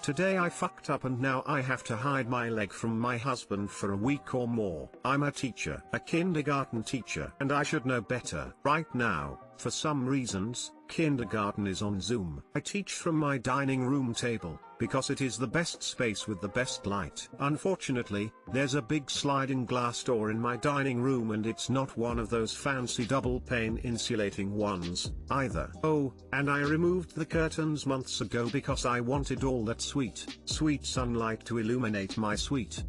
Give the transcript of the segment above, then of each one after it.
Today I fucked up and now I have to hide my leg from my husband for a week or more. I'm a teacher, a kindergarten teacher, and I should know better. Right now, for some reasons, kindergarten is on Zoom. I teach from my dining room table, because it is the best space with the best light. Unfortunately, there's a big sliding glass door in my dining room and it's not one of those fancy double pane insulating ones, either. Oh, and I removed the curtains months ago because I wanted all that sweet sunlight to illuminate my sweet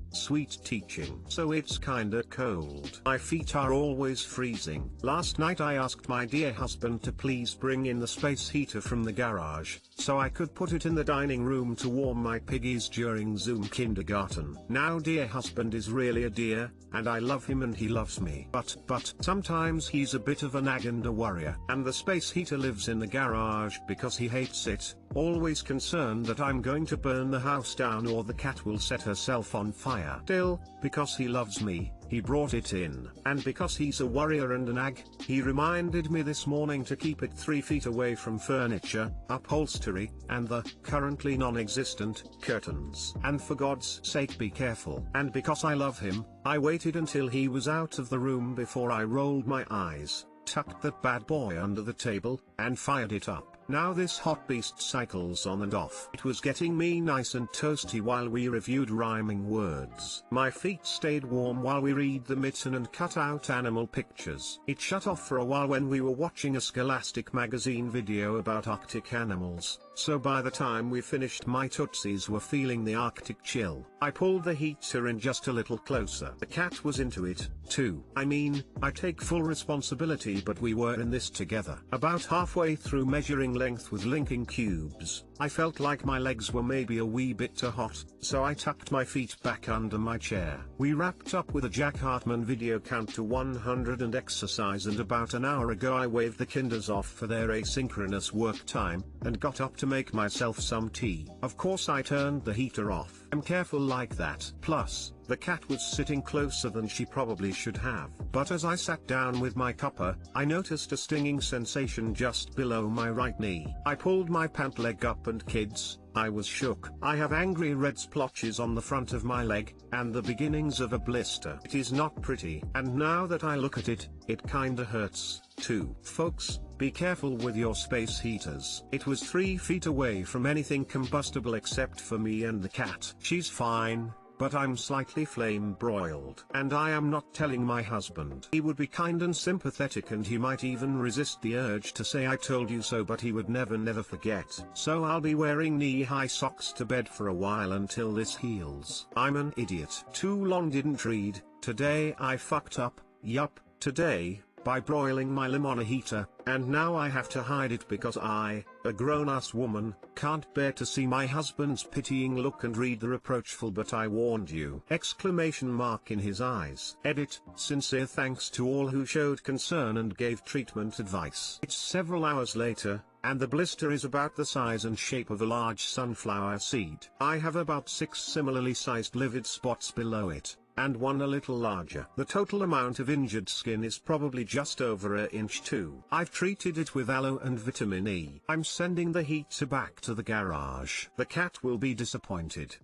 teaching. So it's kinda cold. My feet are always freezing. Last night I asked my dear husband to please bring in the space heater from the garage, so I could put it in the dining room to warm my piggies during Zoom kindergarten. Now dear husband is really a dear, and I love him and he loves me. But sometimes he's a bit of a nag and a worrier. And the space heater lives in the garage because he hates it, always concerned that I'm going to burn the house down or the cat will set herself on fire. Still, because he loves me, he brought it in. And because he's a worrier and a nag, he reminded me this morning to keep it 3 feet away from furniture, upholstery, and the currently non-existent curtains. And for God's sake be careful. And because I love him, I waited until he was out of the room before I rolled my eyes, tucked that bad boy under the table, and fired it up. Now this hot beast cycles on and off. It was getting me nice and toasty while we reviewed rhyming words. My feet stayed warm while we read the mitten and cut out animal pictures. It shut off for a while when we were watching a Scholastic magazine video about Arctic animals, so by the time we finished my tootsies were feeling the Arctic chill. I pulled the heater in just a little closer. The cat was into it, too. I mean, I take full responsibility but we were in this together. About halfway through measuring length with linking cubes, I felt like my legs were maybe a wee bit too hot, so I tucked my feet back under my chair. We wrapped up with a Jack Hartman video count to 100 and exercise, and about an hour ago I waved the kinders off for their asynchronous work time, and got up to make myself some tea. Of course I turned the heater off. I'm careful like that. Plus, the cat was sitting closer than she probably should have. But as I sat down with my cuppa, I noticed a stinging sensation just below my right knee. I pulled my pant leg up and kids, I was shook. I have angry red splotches on the front of my leg, and the beginnings of a blister. It is not pretty. And now that I look at it, it kinda hurts, too. Folks, be careful with your space heaters. It was 3 feet away from anything combustible except for me and the cat. She's fine, but I'm slightly flame broiled. And I am not telling my husband. He would be kind and sympathetic and he might even resist the urge to say I told you so, but he would never forget. So I'll be wearing knee-high socks to bed for a while until this heals. I'm an idiot. Too long didn't read. Today I fucked up, yup, today, by broiling my limb on a heater, and now I have to hide it because I, a grown-ass woman, can't bear to see my husband's pitying look and read the reproachful "but I warned you" exclamation mark in his eyes. Edit, sincere thanks to all who showed concern and gave treatment advice. It's several hours later, and the blister is about the size and shape of a large sunflower seed. I have about 6 similarly sized livid spots below it, and one a little larger. The total amount of injured skin is probably just over an inch too. I've treated it with aloe and vitamin E. I'm sending the heater back to the garage. The cat will be disappointed.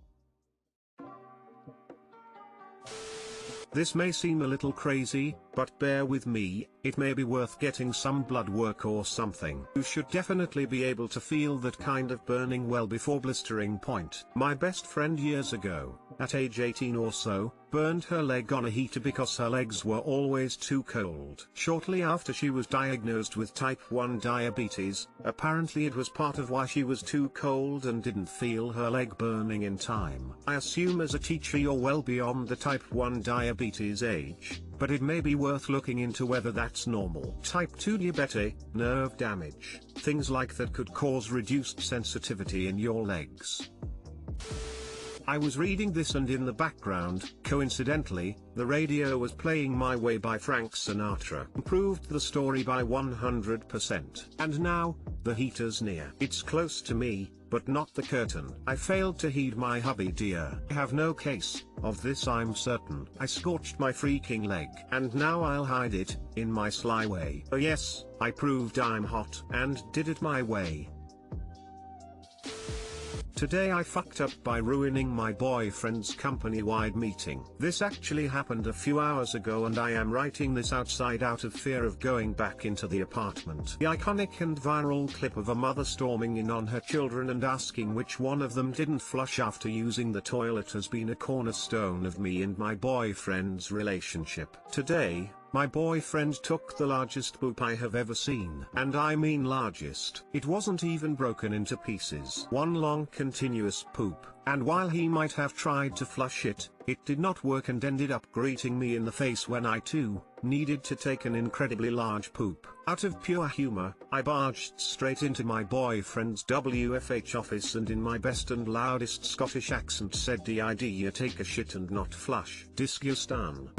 This may seem a little crazy, but bear with me, it may be worth getting some blood work or something. You should definitely be able to feel that kind of burning well before blistering point. My best friend years ago, at age 18 or so, burned her leg on a heater because her legs were always too cold. Shortly after she was diagnosed with type 1 diabetes, apparently it was part of why she was too cold and didn't feel her leg burning in time. I assume as a teacher you're well beyond the type 1 diabetes age, but it may be worth looking into whether that's normal. Type 2 diabetes, nerve damage, things like that could cause reduced sensitivity in your legs. I was reading this and in the background, coincidentally, the radio was playing My Way by Frank Sinatra. Improved the story by 100%. And now, the heater's near. It's close to me, but not the curtain. I failed to heed my hubby dear. I have no case of this, I'm certain. I scorched my freaking leg. And now I'll hide it, in my sly way. Oh yes, I proved I'm hot, and did it my way. Today I fucked up by ruining my boyfriend's company-wide meeting. This actually happened a few hours ago and I am writing this outside out of fear of going back into the apartment. The iconic and viral clip of a mother storming in on her children and asking which one of them didn't flush after using the toilet has been a cornerstone of me and my boyfriend's relationship. Today, my boyfriend took the largest poop I have ever seen. And I mean largest. It wasn't even broken into pieces. One long continuous poop. And while he might have tried to flush it, it did not work and ended up greeting me in the face when I too needed to take an incredibly large poop. Out of pure humor, I barged straight into my boyfriend's WFH office and in my best and loudest Scottish accent said "Did you take a shit and not flush? Disgustan."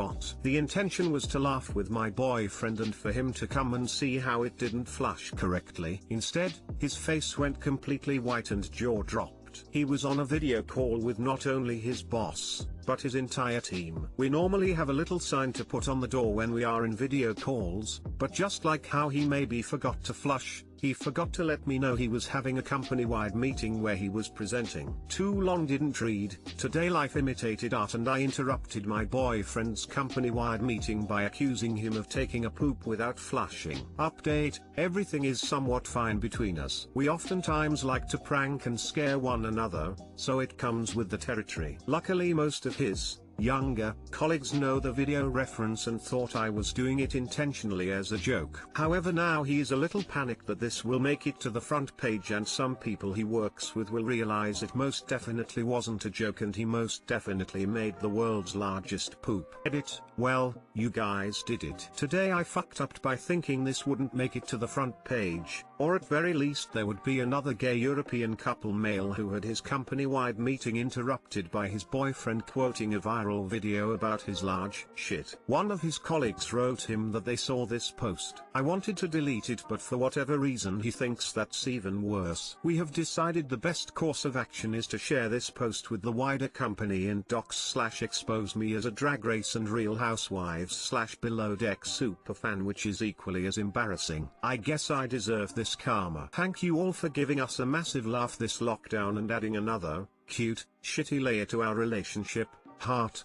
The intention was to laugh with my boyfriend and for him to come and see how it didn't flush correctly. Instead, his face went completely white and jaw dropped. He was on a video call with not only his boss, but his entire team. We normally have a little sign to put on the door when we are in video calls, but just like how he maybe forgot to flush, he forgot to let me know he was having a company-wide meeting where he was presenting. Too long didn't read. Today life imitated art and I interrupted my boyfriend's company-wide meeting by accusing him of taking a poop without flushing. Update: everything is somewhat fine between us. We oftentimes like to prank and scare one another, so it comes with the territory. Luckily most of his younger colleagues know the video reference and thought I was doing it intentionally as a joke. However, now he is a little panicked that this will make it to the front page and some people he works with will realize it most definitely wasn't a joke and he most definitely made the world's largest poop. Edit: well, you guys did it. Today I fucked up by thinking this wouldn't make it to the front page, or at very least there would be another gay European couple male who had his company-wide meeting interrupted by his boyfriend quoting a viral video about his large shit. One of his colleagues wrote him that they saw this post. I wanted to delete it, but for whatever reason he thinks that's even worse. We have decided the best course of action is to share this post with the wider company and docs/expose me as a Drag Race and Real Housewives/Below Deck superfan, which is equally as embarrassing. I guess I deserve this karma. Thank you all for giving us a massive laugh this lockdown and adding another cute, shitty layer to our relationship. Heart.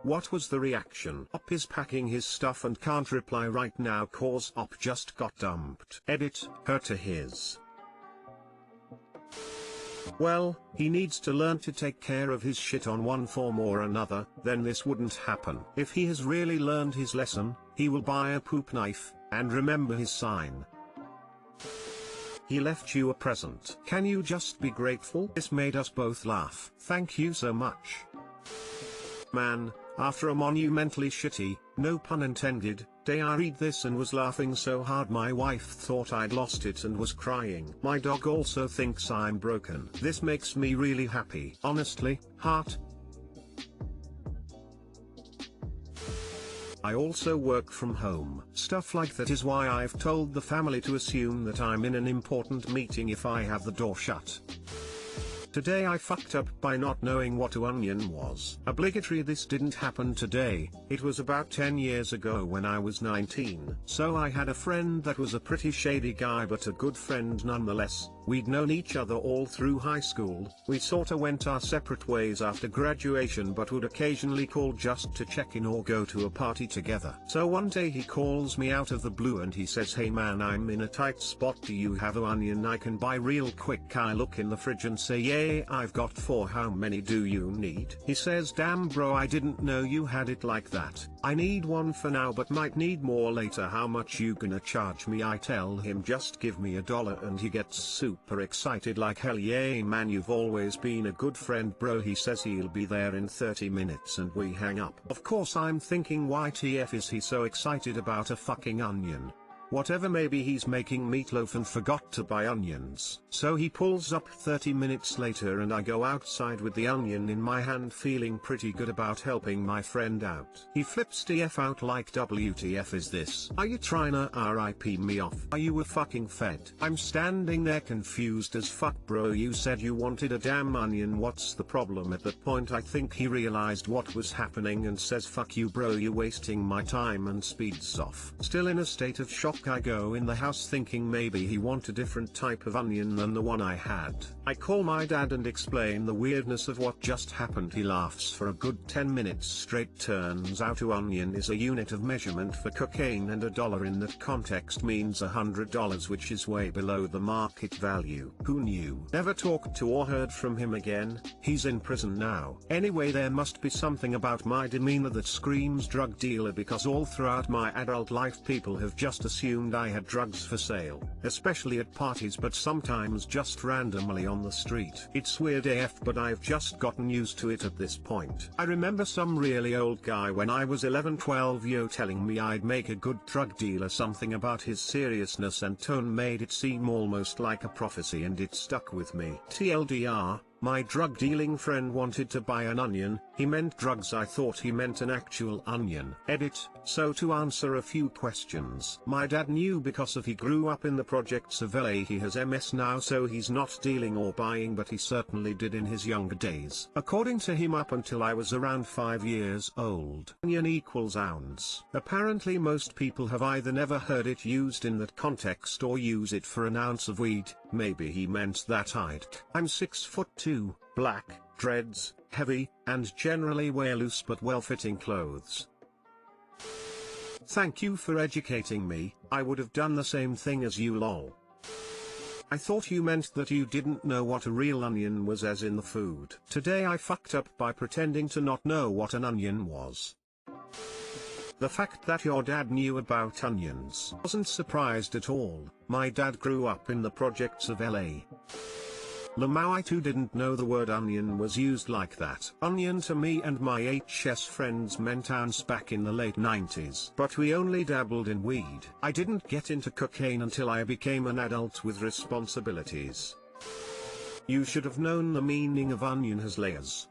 What was the reaction? Op is packing his stuff and can't reply right now cause Op just got dumped. Edit: her to his. Well, he needs to learn to take care of his shit on one form or another, then this wouldn't happen. If he has really learned his lesson, he will buy a poop knife, and remember his sign. He left you a present. Can you just be grateful? This made us both laugh. Thank you so much. Man, after a monumentally shitty, no pun intended, day I read this and was laughing so hard my wife thought I'd lost it and was crying. My dog also thinks I'm broken. This makes me really happy. Honestly, heart. I also work from home. Stuff like that is why I've told the family to assume that I'm in an important meeting if I have the door shut. Today I fucked up by not knowing what an onion was. Obligatory: this didn't happen today, it was about 10 years ago when I was 19. So I had a friend that was a pretty shady guy but a good friend nonetheless. We'd known each other all through high school. We sorta went our separate ways after graduation but would occasionally call just to check in or go to a party together. So one day he calls me out of the blue and he says, "Hey man, I'm in a tight spot, do you have an onion I can buy real quick?" I look in the fridge and say, "Yeah, I've got 4. How many do you need?" He says, "Damn bro, I didn't know you had it like that. I need 1 for now but might need more later. How much you gonna charge me?" I tell him just give me $1 and he gets super excited like, "Hell yeah man, you've always been a good friend bro." He says he'll be there in 30 minutes and we hang up. Of course I'm thinking, WTF is he so excited about a fucking onion? Whatever, maybe he's making meatloaf and forgot to buy onions. So he pulls up 30 minutes later and I go outside with the onion in my hand feeling pretty good about helping my friend out. He flips DF out like, "WTF is this? Are you tryna RIP me off? Are you a fucking fed?" I'm standing there confused as fuck. "Bro, you said you wanted a damn onion, what's the problem?" At that point I think he realized what was happening and says, "Fuck you bro, you're wasting my time," and speeds off. Still in a state of shock I go in the house thinking maybe he want a different type of onion than the one I had. I call my dad and explain the weirdness of what just happened. He laughs for a good 10 minutes straight. Turns out an onion is a unit of measurement for cocaine, and $1 in that context means $100, which is way below the market value. Who knew? Never talked to or heard from him again. He's in prison now. Anyway, there must be something about my demeanor that screams drug dealer, because all throughout my adult life people have just assumed I had drugs for sale, especially at parties, but sometimes just randomly on the street. It's weird AF, but I've just gotten used to it at this point. I remember some really old guy when I was 11-12 telling me I'd make a good drug dealer. Something about his seriousness and tone made it seem almost like a prophecy, and it stuck with me. TLDR, my drug dealing friend wanted to buy an onion. He meant drugs. I thought he meant an actual onion. Edit. So to answer a few questions. My dad knew because he grew up in the projects of LA. He has MS now, so he's not dealing or buying, but he certainly did in his younger days. According to him, up until I was around 5 years old. Onion equals ounce. Apparently most people have either never heard it used in that context or use it for an ounce of weed. Maybe he meant that I'm 6'2", black, dreads, heavy, and generally wear loose but well-fitting clothes. Thank you for educating me. I would have done the same thing as you, lol. I thought you meant that you didn't know what a real onion was, as in the food. Today I fucked up by pretending to not know what an onion was. The fact that your dad knew about onions wasn't surprised at all. My dad grew up in the projects of LA. Lamau, I too didn't know the word onion was used like that. Onion to me and my HS friends meant ounce back in the late 90s. But we only dabbled in weed. I didn't get into cocaine until I became an adult with responsibilities. You should have known the meaning of onion has layers.